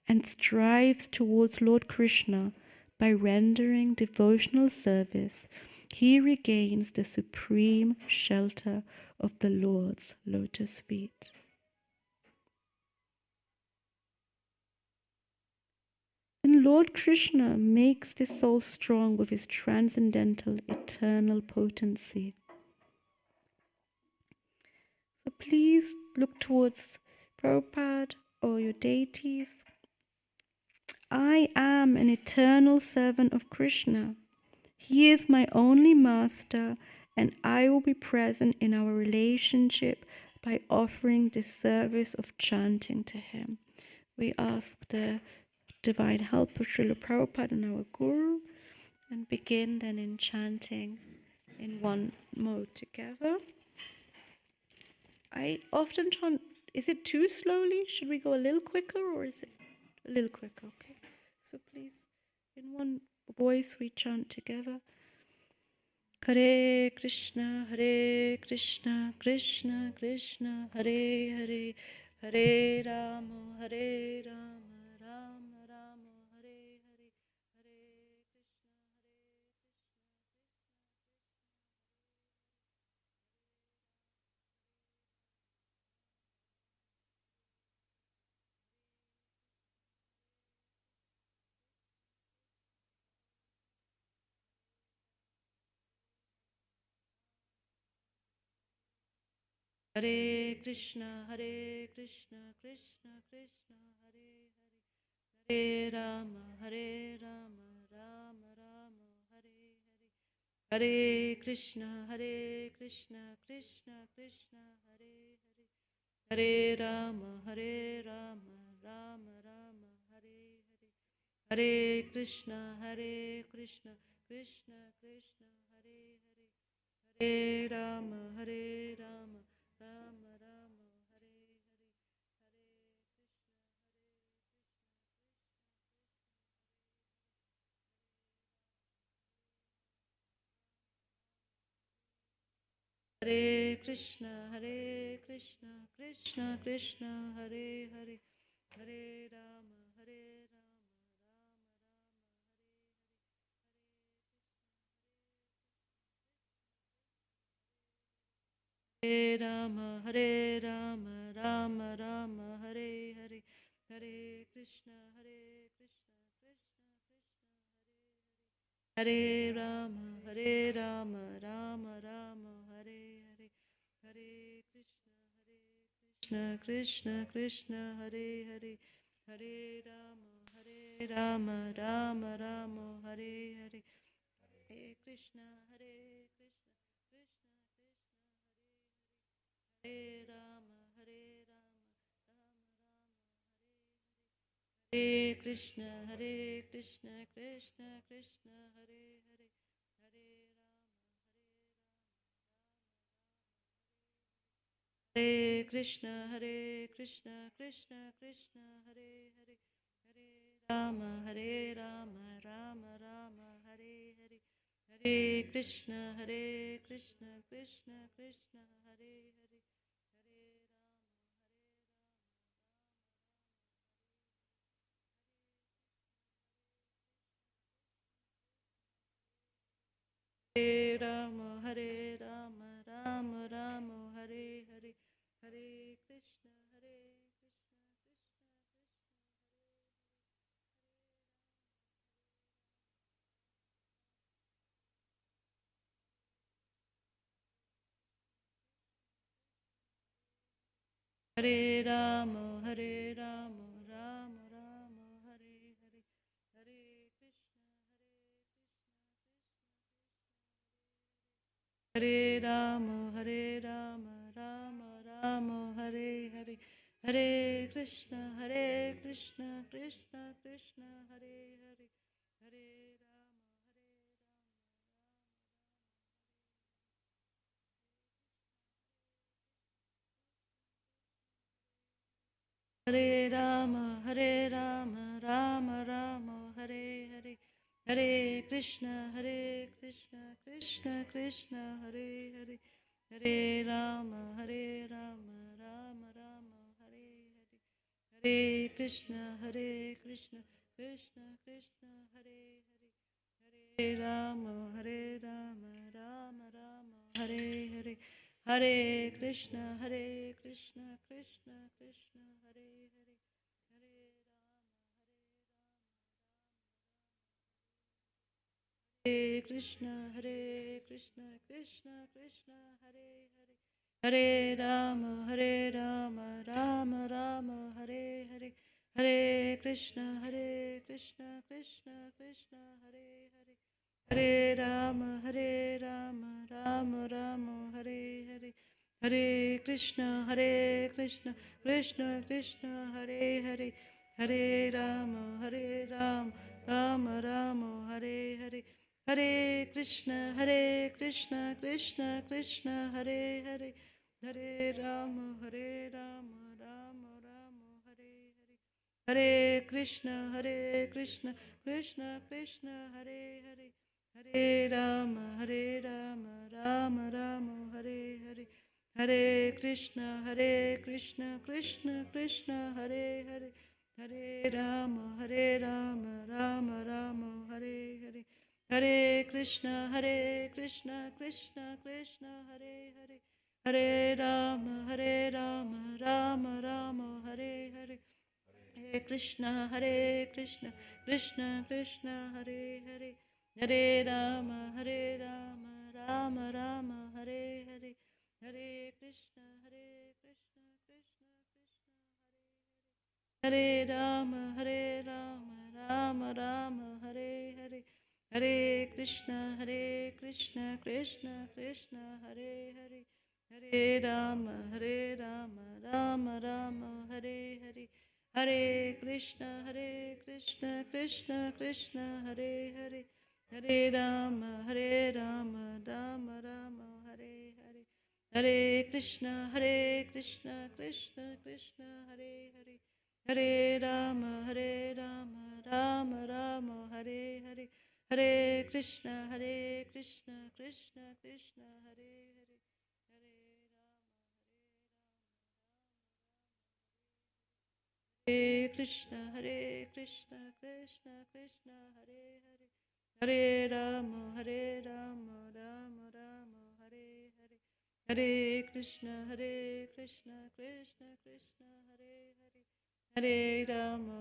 and strives towards Lord Krishna by rendering devotional service, he regains the supreme shelter of the Lord's lotus feet. And Lord Krishna makes this soul strong with his transcendental eternal potency. So please look towards Prabhupada or your deities. I am an eternal servant of Krishna. He is my only master, and I will be present in our relationship by offering this service of chanting to him. We ask the divine help of Srila Prabhupada and our Guru, and begin then in chanting in one mode together. I often chant, is it too slowly? Should we go a little quicker, or is it a little quicker? Okay. So please, in one voice we chant together. Hare Krishna, Krishna Krishna, Hare Hare, Hare Rama, Hare Rama, Rama Rama, Hare Hare, Hare Krishna, Krishna Krishna, Hare Hare, Hare Rama, Rama Rama, Hare Hare, Hare Krishna, Krishna Krishna, Hare Hare, Hare Rama, Rama Rama, Hare Hare, Hare Krishna, Krishna Krishna, Hare Hare, Hare Rama, Rama Rama, Hare Hare, Hare Krishna, Krishna Krishna, Hare Hare, Hare Rama, Hare Rama, Rama Rama, Hare Hare, Hare Krishna, Hare Rama, Rama Rama, Hare Hare, Hare Krishna, Krishna Hare Hare, Hare Rama, Rama Rama, Hare Hare, Hare Krishna, Hare Rama, Hare Krishna, Krishna Krishna, Hare Hare, Hare Krishna, Krishna Krishna, Hare Hare, Hare Rama, Rama Rama, Hare Hare, Hare Krishna, Krishna Krishna, Hare Hare, Hare Rama, Rama Rama, Hare Hare, Hare Krishna, Hare Rama, Rama Rama, Hare Hare, Hare Krishna, Hare Rama, Rama Rama, Hare Hare, Hare Krishna, Krishna Krishna, Hare Hare, Hare Rama, Rama Rama, Hare Hare, Hare Krishna, Krishna Krishna, Hare Hare, Hare Rama, Rama Rama, Hare Hare, Hare Krishna, Krishna Krishna, Hare Hare, Hare Rama, Rama Rama, Hare Hare, Hare Krishna, Krishna Krishna, Hare Hare, Hare Krishna, Krishna Krishna, Hare Hare, Hare Rama, Rama Rama, Hare Hare, Hare Krishna, Krishna Krishna, Hare Hare, Hare Rama, Rama Rama, Hare Hare, Hare Krishna, Krishna Krishna, Hare Hare, Hare Rama, Rama Rama, Hare Hare, Hare Krishna, Krishna Krishna, Hare Hare, Hare Rama, Rama Rama, Hare Hare, Hare Krishna, Krishna Krishna, Hare Hare, Hare Rama, Rama Rama, Hare Hare. Hare Krishna, Krishna Krishna, Hare Hare. Hare Rama, Rama Rama, Hare Hare. Hare Krishna, Krishna Krishna, Hare Hare. Hare Rama, Rama Rama, Hare Hare. Hare Krishna, Krishna Krishna, Hare Hare. Hare Rama, Rama Rama, Hare Hare. Hare Krishna, Krishna Krishna, Hare Rama, Rama Rama, Hare Hare. Hare Krishna, Krishna Krishna, Hare Hare. Hare Rama, Rama Rama, Hare Hare. Hare Krishna, Krishna Krishna, Hare Hare. Hare Rama, Rama Rama, Hare Hare. Hare Krishna, Krishna Krishna, Hare Hare. Hare Rama, Rama Rama, Hare Hare. Hare Krishna, Krishna Krishna, Hare Hare. Hare Krishna, Krishna Krishna, Hare Hare. Hare Rama, Rama Rama, Hare Hare. Hare Krishna, Krishna Krishna, Hare Hare. Hare Rama,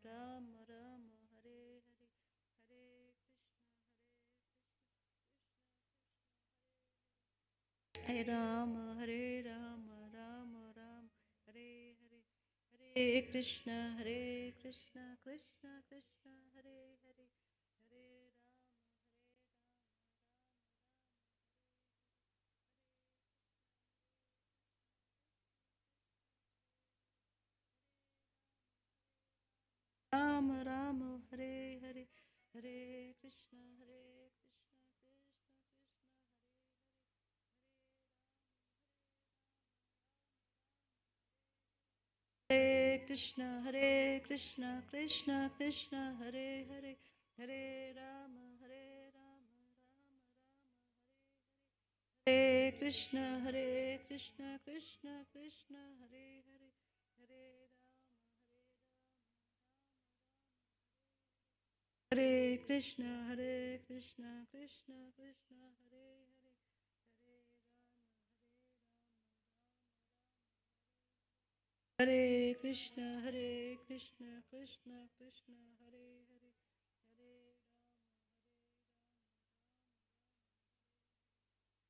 Rama Rama, Hare Hare. Hare Hare Rama, Rama Rama, Hare Hare. Hare Krishna, Krishna Krishna, Hare Hare. Hare Rama, Rama, Hare Hare. Hare Krishna, Krishna Krishna, Hare Krishna, Krishna Krishna, Hare Hare. Hare Rama, Rama Rama, Hare Krishna, Krishna Krishna, Hare Hare. Hare Hare Krishna, Krishna Krishna, Hare Hare. Hare Krishna, Krishna Krishna, Hare Hare.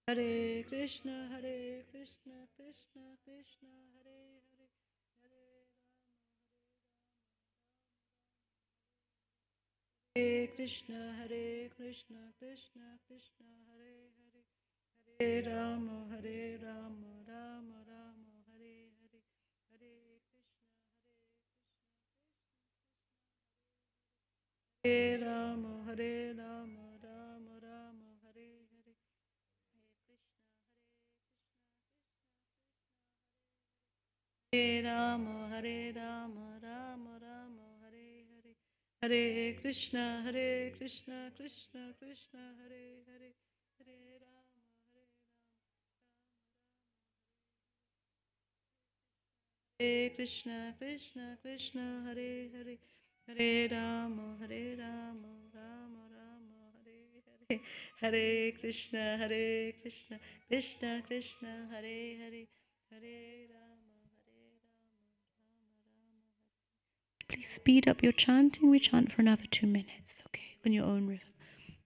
Hare Krishna, Krishna Krishna, Hare Hare. Hare Krishna, Krishna Krishna, Hare Hare. Hare Rama, Rama Rama, Hare Hare. Hare Krishna, Rama, Rama Rama, Hare Hare. Hare Krishna, Hare Rama, Rama Rama, Hare Hare. Hare Krishna, Krishna Krishna, Hare Hare. Hare Rama, Hare Krishna, Krishna Hare Hare. Hare Rama, Rama Rama, Hare Hare. Hare Krishna, Krishna Krishna, Hare Hare. Hare Rama, Rama Rama. Please speed up your chanting. We chant for another 2 minutes, okay, on your own rhythm.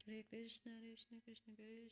Hare Krishna, Krishna Krishna, Hare Hare.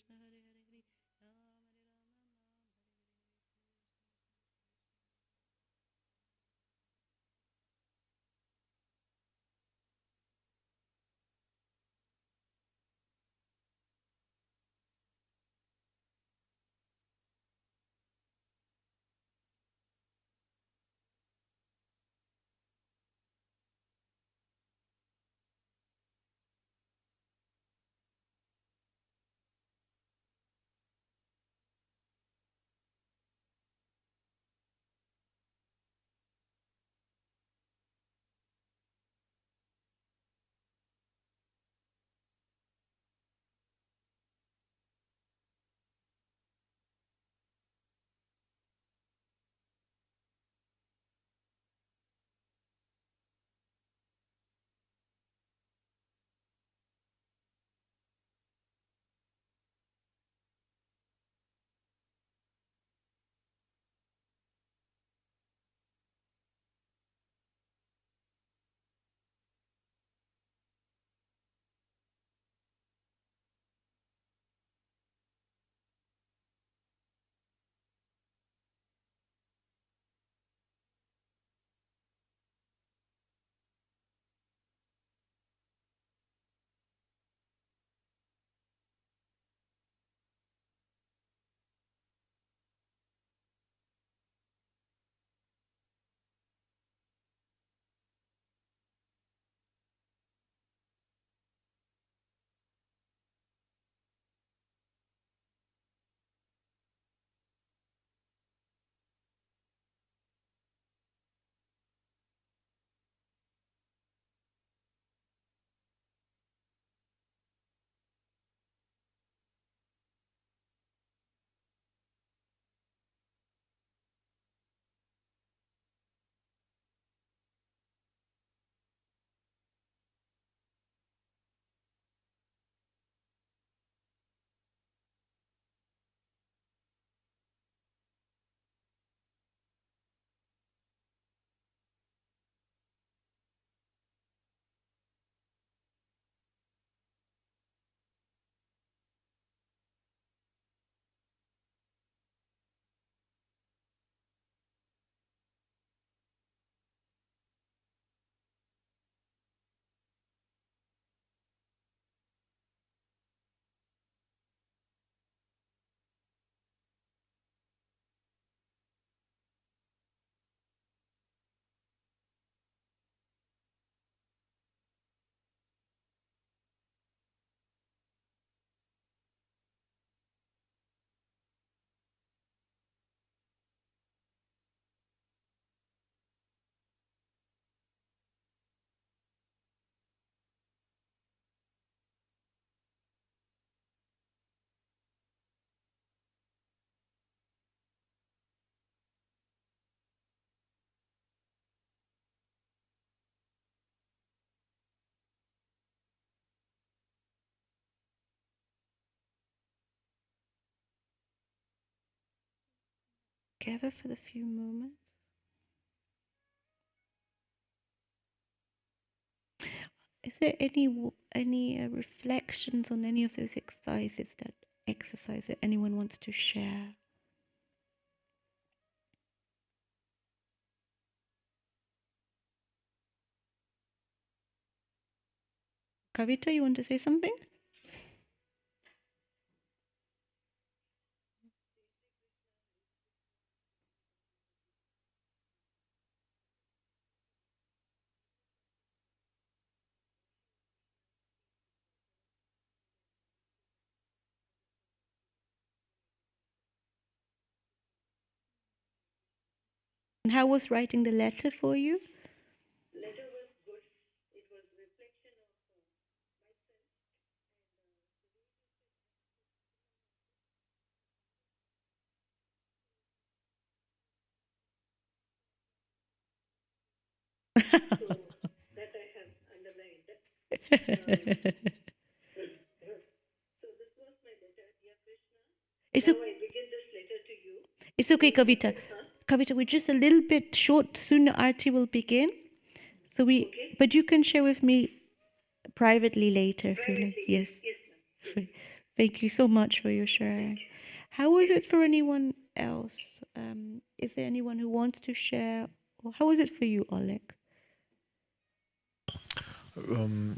together for the few moments. Is there any reflections on any of those exercises that anyone wants to share? Kavita, you want to say something? And how was writing the letter for you? Letter was good. It was reflection of myself. So that I have underlined. So this was my letter, dear Krishna. Now I begin this letter to you. It's okay, Kavita. Kavita, we're just a little bit short. Soon the Aarti will begin. So Okay. But you can share with me privately later if you like. Yes. Yes, ma'am. Yes. Thank you so much for your sharing. How was it for anyone else? Is there anyone who wants to share? Or how was it for you, Oleg?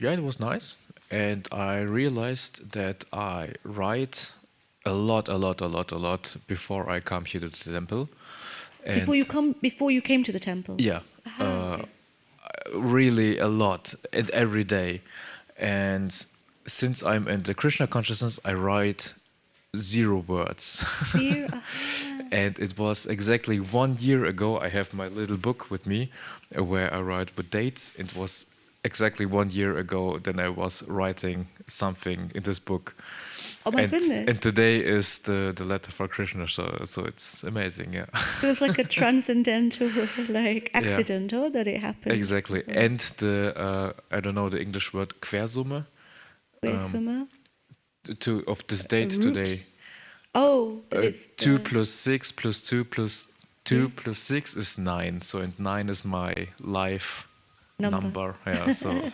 Yeah, it was nice. And I realized that I write a lot before I come here to the temple. And Before you came to the temple? yeah, really a lot and every day. And since I'm in the Krishna consciousness, I write 0 words. And it was exactly 1 year ago. I have my little book with me where I write with dates. It was exactly 1 year ago then I was writing something in this book. Oh my goodness. And today is the letter for Krishna, so it's amazing, yeah. It was like a transcendental accident, that it happened. Exactly. And the I don't know the English word Quersumme. Quersumme? Of this date today. Oh, it's 2 plus 6 plus 2 plus 2 plus 6 is 9. So and 9 is my life number. Yeah, so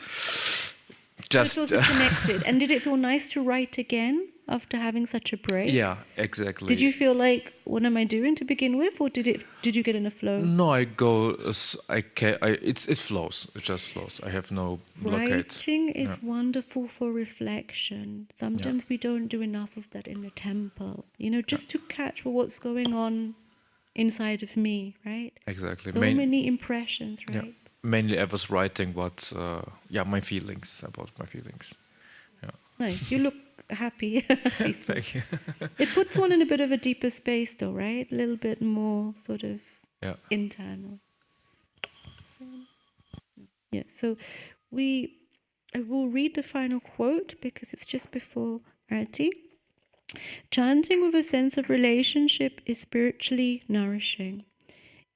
just it's also connected. And did it feel nice to write again after having such a break? Yeah, exactly. Did you feel like, what am I doing to begin with, or did you get in a flow? No, I go. It flows. It just flows. I have no blockade. Writing is wonderful for reflection. Sometimes we don't do enough of that in the temple. Just to catch what's going on inside of me, right? Exactly. So many impressions, right? Yeah. Mainly, I was writing my feelings about my feelings. Yeah. Nice. You look happy. Thank you. It puts one in a bit of a deeper space, though, right? A little bit more sort of internal. So I will read the final quote because it's just before Arati. Chanting with a sense of relationship is spiritually nourishing.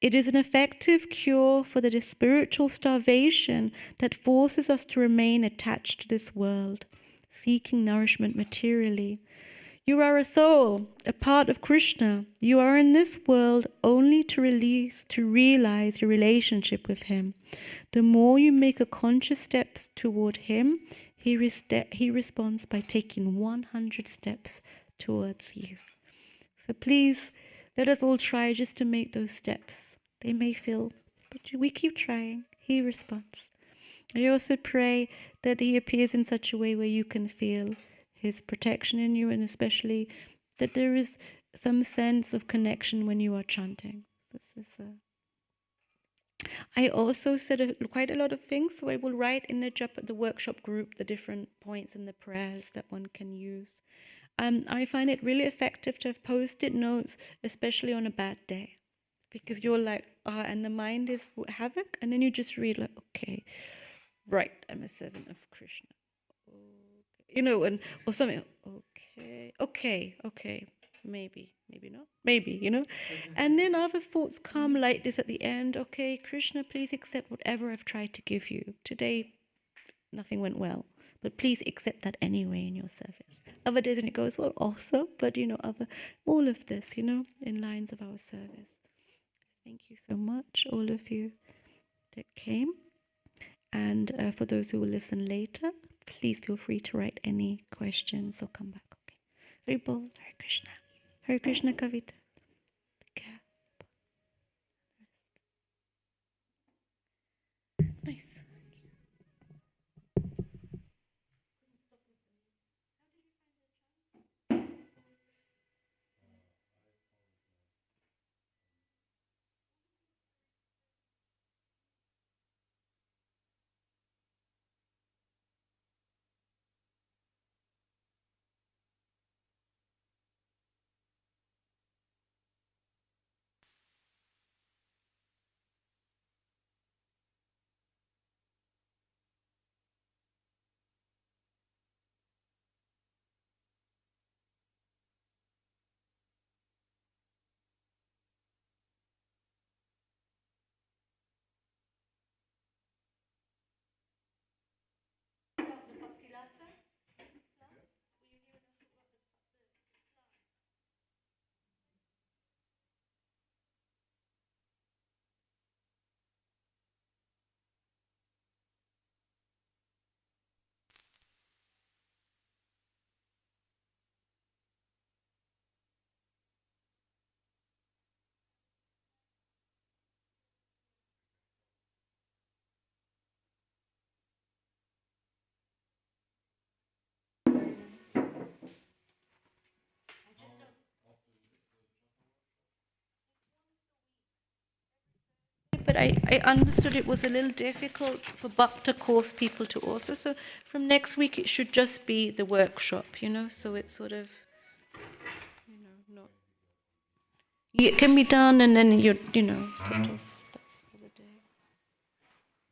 It is an effective cure for the spiritual starvation that forces us to remain attached to this world, seeking nourishment materially. You are a soul, a part of Krishna. You are in this world only to realize your relationship with him. The more you make a conscious steps toward him, he responds by taking 100 steps towards you. So please, let us all try just to make those steps. They may feel, but we keep trying. He responds. I also pray that he appears in such a way where you can feel his protection in you, and especially that there is some sense of connection when you are chanting. I also said quite a lot of things, so I will write in the Japa, the workshop group, the different points in the prayers that one can use. I find it really effective to have post-it notes, especially on a bad day, because you're like, and the mind is havoc, and then you just read like, okay, right, I'm a servant of Krishna. Or something, okay, maybe not, maybe. And then other thoughts come like this at the end, okay, Krishna, please accept whatever I've tried to give you. Today, nothing went well, but please accept that anyway in your service. Other days and it goes, well, also, but all of this, in lines of our service. Thank you so much, all of you that came. And for those who will listen later, please feel free to write any questions or come back. Okay. Haribol, Hare Krishna. Hare Krishna Kavita. Take care. Nice. But I understood it was a little difficult for Bhakta course people to also. So from next week it should just be the workshop, so it's sort of, not. It can be done and then you're, sort of